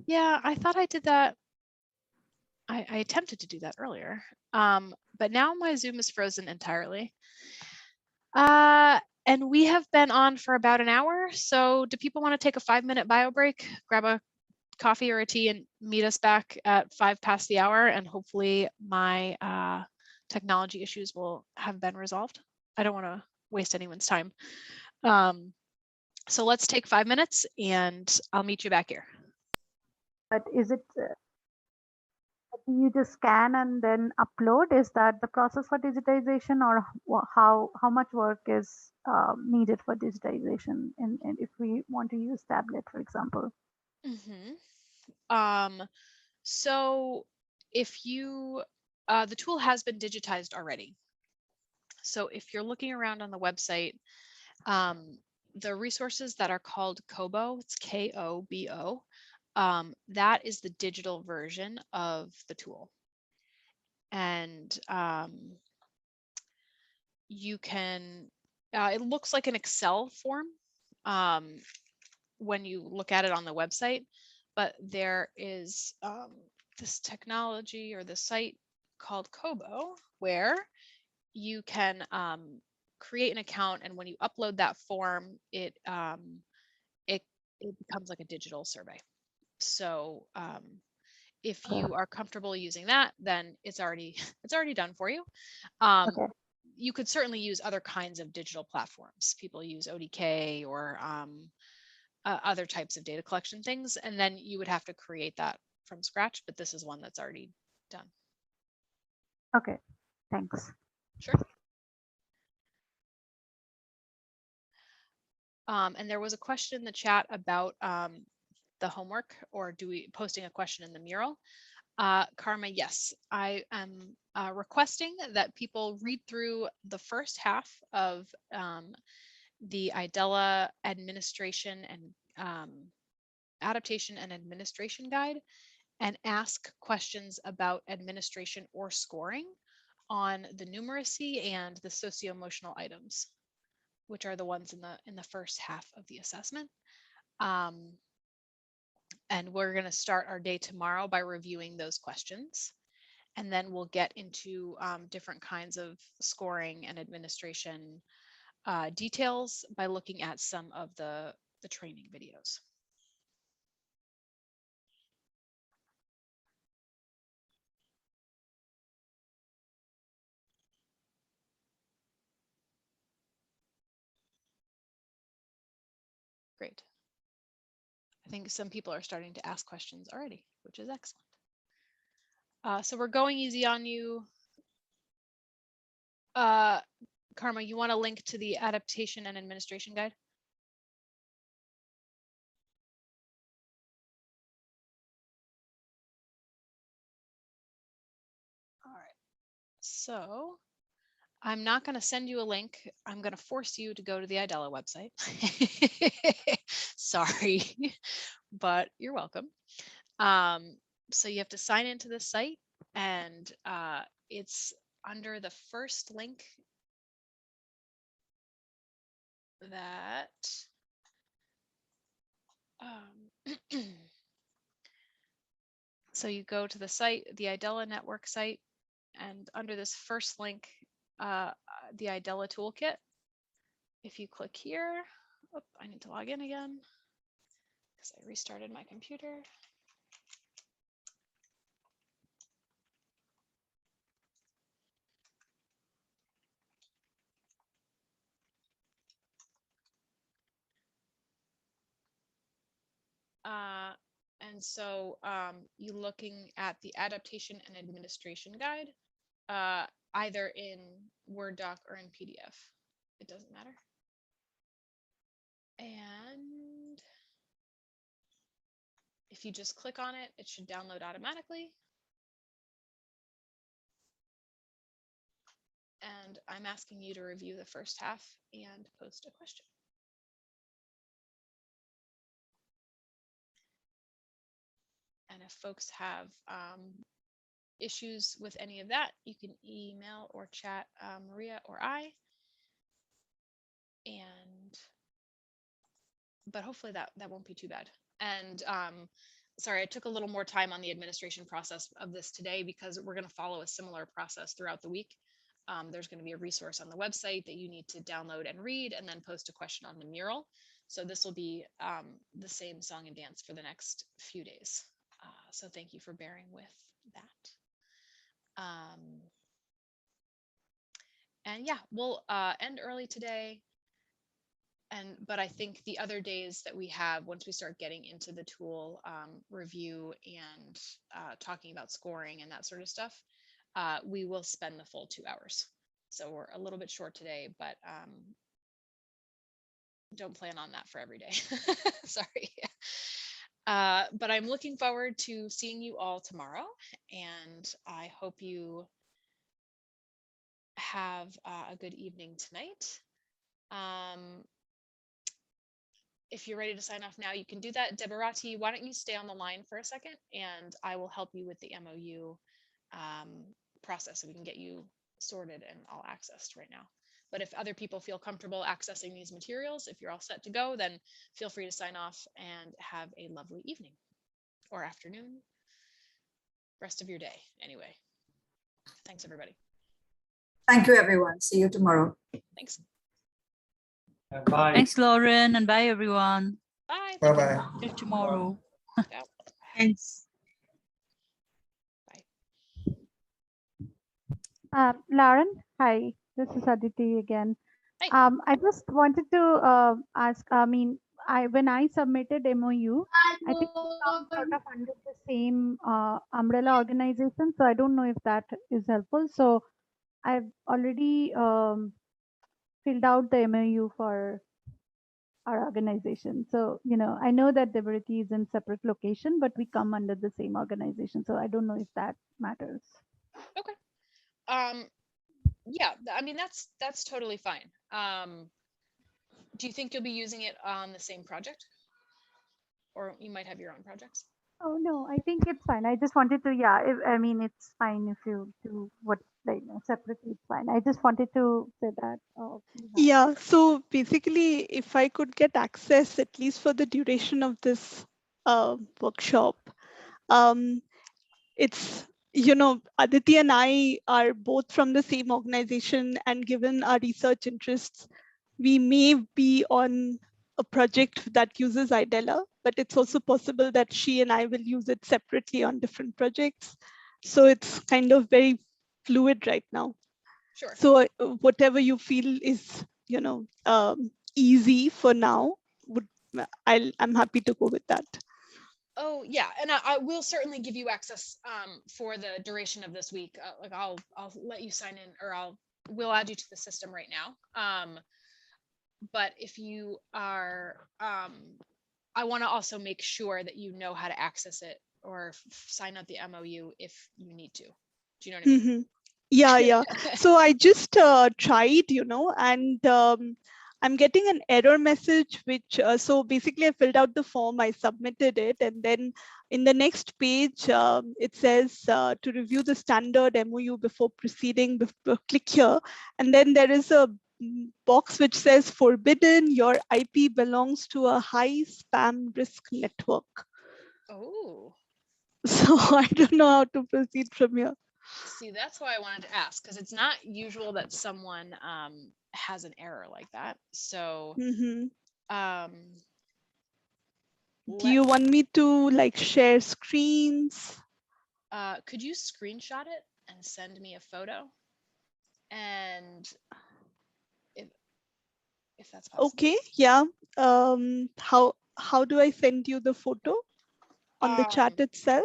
Yeah, I thought I did that. I attempted to do that earlier, but now my Zoom is frozen entirely. And we have been on for about an hour. So do people want to take a 5-minute bio break, grab a coffee or a tea and meet us back at 5 past the hour? And hopefully my technology issues will have been resolved. I don't want to waste anyone's time. So let's take 5 minutes and I'll meet you back here. But is it, you just scan and then upload? Is that the process for digitization, or how much work is needed for digitization? And if we want to use tablet, for example. So if you, the tool has been digitized already. So if you're looking around on the website, the resources that are called Kobo, it's K-O-B-O, that is the digital version of the tool. And you can, it looks like an Excel form when you look at it on the website, but there is this technology or the site called Kobo where you can create an account, and when you upload that form, it becomes like a digital survey. So if you are comfortable using that, then it's already done for you. Okay. You could certainly use other kinds of digital platforms. People use ODK or other types of data collection things, and then you would have to create that from scratch, but this is one that's already done. Okay, thanks. Sure. And there was a question in the chat about the homework, or posting a question in the mural. Karma, yes, I am requesting that people read through the first half of the IDELA administration and adaptation and administration guide and ask questions about administration or scoring on the numeracy and the socio-emotional items, which are the ones in the first half of the assessment. And we're going to start our day tomorrow by reviewing those questions. And then we'll get into different kinds of scoring and administration details by looking at some of the training videos. Great. I think some people are starting to ask questions already, which is excellent. So we're going easy on you. Karma, you want a link to the adaptation and administration guide? All right. So I'm not going to send you a link. I'm going to force you to go to the IDELA website. Sorry, but you're welcome. So you have to sign into the site, and it's under the first link that so you go to the site, the IDELA network site, and under this first link, the IDELA toolkit. If you click here, I need to log in again because I restarted my computer. And so you're looking at the adaptation and administration guide, either in Word doc or in PDF. It doesn't matter. And if you just click on it, it should download automatically. And I'm asking you to review the first half and post a question. And if folks have issues with any of that, you can email or chat Maria or I. But hopefully that won't be too bad. And sorry, I took a little more time on the administration process of this today because we're going to follow a similar process throughout the week. There's going to be a resource on the website that you need to download and read, and then post a question on the mural. So this will be the same song and dance for the next few days. So thank you for bearing with that. And yeah, we'll end early today. But I think the other days that we have, once we start getting into the tool review and talking about scoring and that sort of stuff, we will spend the full 2 hours. So we're a little bit short today, but don't plan on that for every day. Sorry. But I'm looking forward to seeing you all tomorrow, and I hope you have a good evening tonight. If you're ready to sign off now, you can do that. Debarati, why don't you stay on the line for a second, and I will help you with the MOU process so we can get you sorted and all accessed right now. But if other people feel comfortable accessing these materials, if you're all set to go, then feel free to sign off and have a lovely evening or afternoon, rest of your day anyway. Thanks, everybody. Thank you, everyone. See you tomorrow. Thanks. Bye. Thanks, Lauren, and bye, everyone. Bye. Bye-bye. See you tomorrow. Thanks. Lauren, hi, this is Aditi again. I just wanted to ask, when I submitted MOU, I think it comes sort of under the same umbrella organization, so I don't know if that is helpful. So I've already filled out the MOU for our organization. So, I know that Debarati is in separate location, but we come under the same organization. So I don't know if that matters. Okay. Yeah, I mean, that's totally fine. Do you think you'll be using it on the same project, or you might have your own projects? Oh no, I think it's fine. I just wanted to, it's fine if you do what separately. It's fine. I just wanted to say that. Yeah, so basically, if I could get access, at least for the duration of this workshop, it's, Aditi and I are both from the same organization, and given our research interests, we may be on a project that uses IDELA, but it's also possible that she and I will use it separately on different projects. So it's kind of very fluid right now. Sure. So whatever you feel is, easy for now, I'm happy to go with that. Oh yeah, and I will certainly give you access for the duration of this week. Like I'll let you sign in, or we'll add you to the system right now. But if you are, I want to also make sure that you know how to access it or sign up the MOU if you need to. Do you know what I mean? Mm-hmm. Yeah. So I just tried, and I'm getting an error message, which, so basically I filled out the form, I submitted it, and then in the next page, it says to review the standard MOU before proceeding, click here. And then there is a box which says forbidden, your IP belongs to a high spam risk network. Oh. So I don't know how to proceed from here. See, that's why I wanted to ask, because it's not usual that someone has an error like that. So do you want me to share screens? Could you screenshot it and send me a photo? And if that's possible. Okay, yeah. How do I send you the photo? On the chat itself?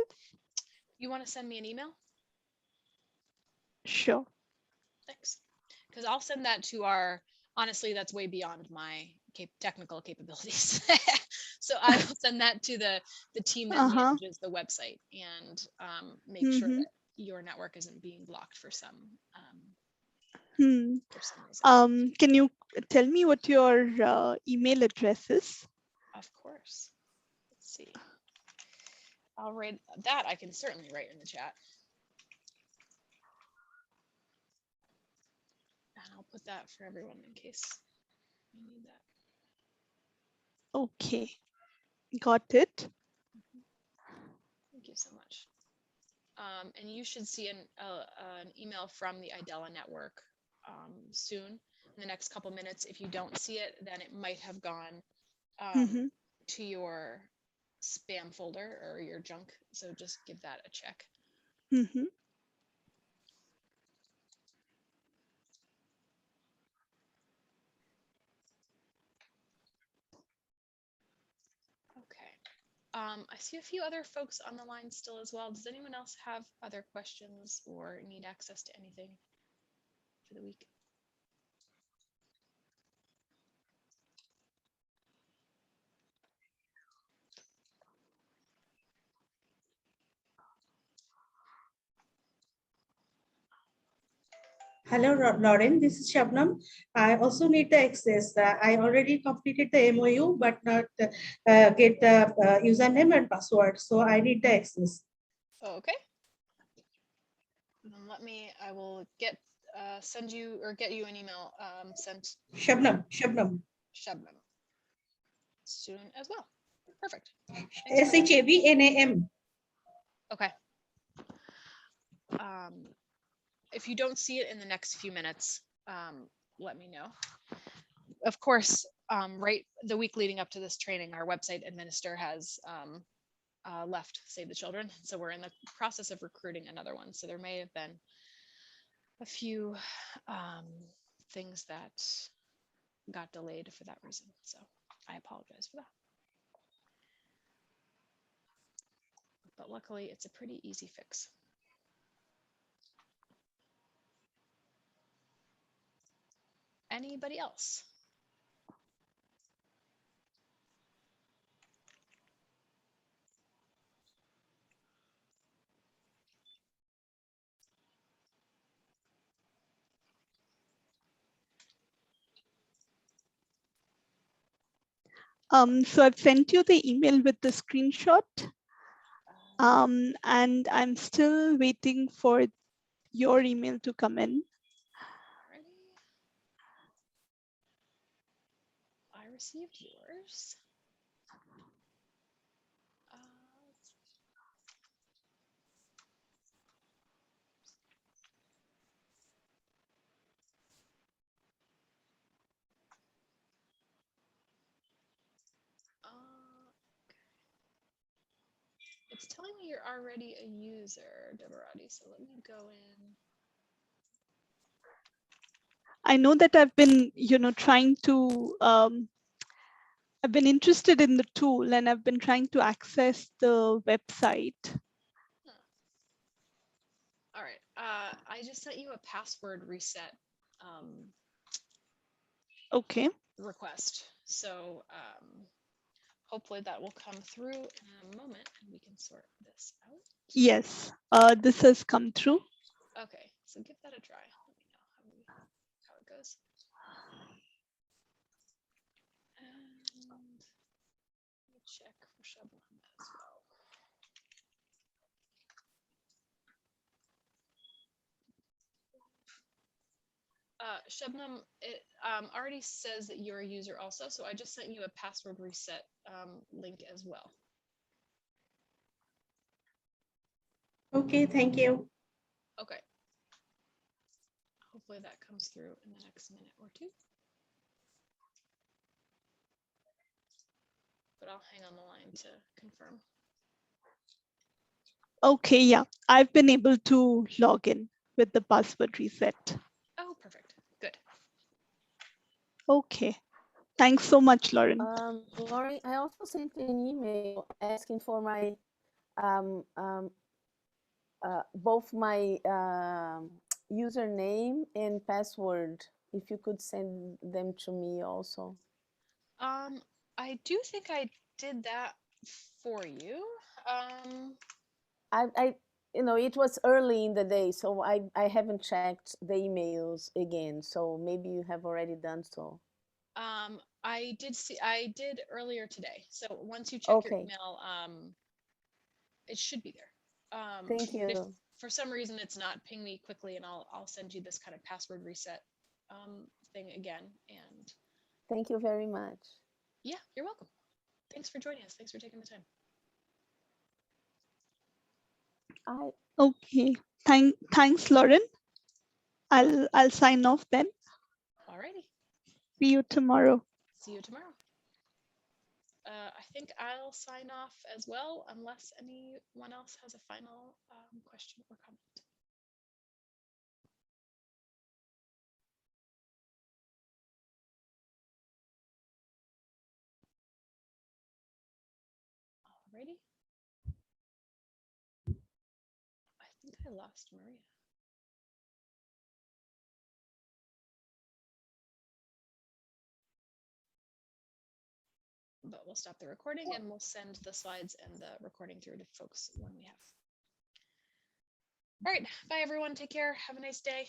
You want to send me an email? Sure. Thanks. Because I'll send that to honestly, that's way beyond my technical capabilities. So I will send that to the team that manages the website and make sure that your network isn't being blocked for some reason. Can you tell me what your email address is? Of course. Let's see. I'll write that. I can certainly write in the chat. And I'll put that for everyone in case you need that. Okay, got it. Thank you so much. And you should see an email from the IDELA network soon, in the next couple minutes. If you don't see it, then it might have gone to your spam folder or your junk. So just give that a check. Okay. I see a few other folks on the line still as well. Does anyone else have other questions or need access to anything for the week? Hello, Lauren. This is Shabnam. I also need the access. I already completed the MOU, but not get the username and password. So I need the access. Okay. Then I will send you or get you an email sent. Shabnam. Soon as well. Perfect. SHABNAM. Okay. If you don't see it in the next few minutes, let me know. Of course, right the week leading up to this training, our website administrator has left Save the Children. So we're in the process of recruiting another one. So there may have been a few things that got delayed for that reason. So I apologize for that. But luckily, it's a pretty easy fix. Anybody else? So I've sent you the email with the screenshot. And I'm still waiting for your email to come in. I received yours. It's telling me you're already a user, Deborati, so let me go in. I know that I've been, trying to, I've been interested in the tool and I've been trying to access the website. All right, I just sent you a password reset request. So hopefully that will come through in a moment and we can sort this out. Yes, this has come through. Okay, so give that a try. Let me know how it goes. And let me check for Shabnam as well. Shabnam, it already says that you're a user also, so I just sent you a password reset link as well. Okay, thank you. Okay. Hopefully that comes through in the next minute or two. But I'll hang on the line to confirm. Okay, yeah, I've been able to log in with the password reset. Oh, perfect. Good. Okay. Thanks so much, Lauren. Lauren, I also sent an email asking for my both my username and password. If you could send them to me also. I do think I did that for you. It was early in the day, so I haven't checked the emails again. So maybe you have already done so. I did earlier today. So once you check your email, it should be there. Thank you. If for some reason it's not, ping me quickly and I'll send you this kind of password reset thing again. And thank you very much. Yeah, you're welcome. Thanks for joining us. Thanks for taking the time. Okay. Thanks, Lauren. I'll sign off then. Alrighty. See you tomorrow. See you tomorrow. I think I'll sign off as well, unless anyone else has a final question or comment. Alrighty. I think I lost Maria. But we'll stop the recording and we'll send the slides and the recording through to folks when we have. All right. Bye, everyone. Take care. Have a nice day.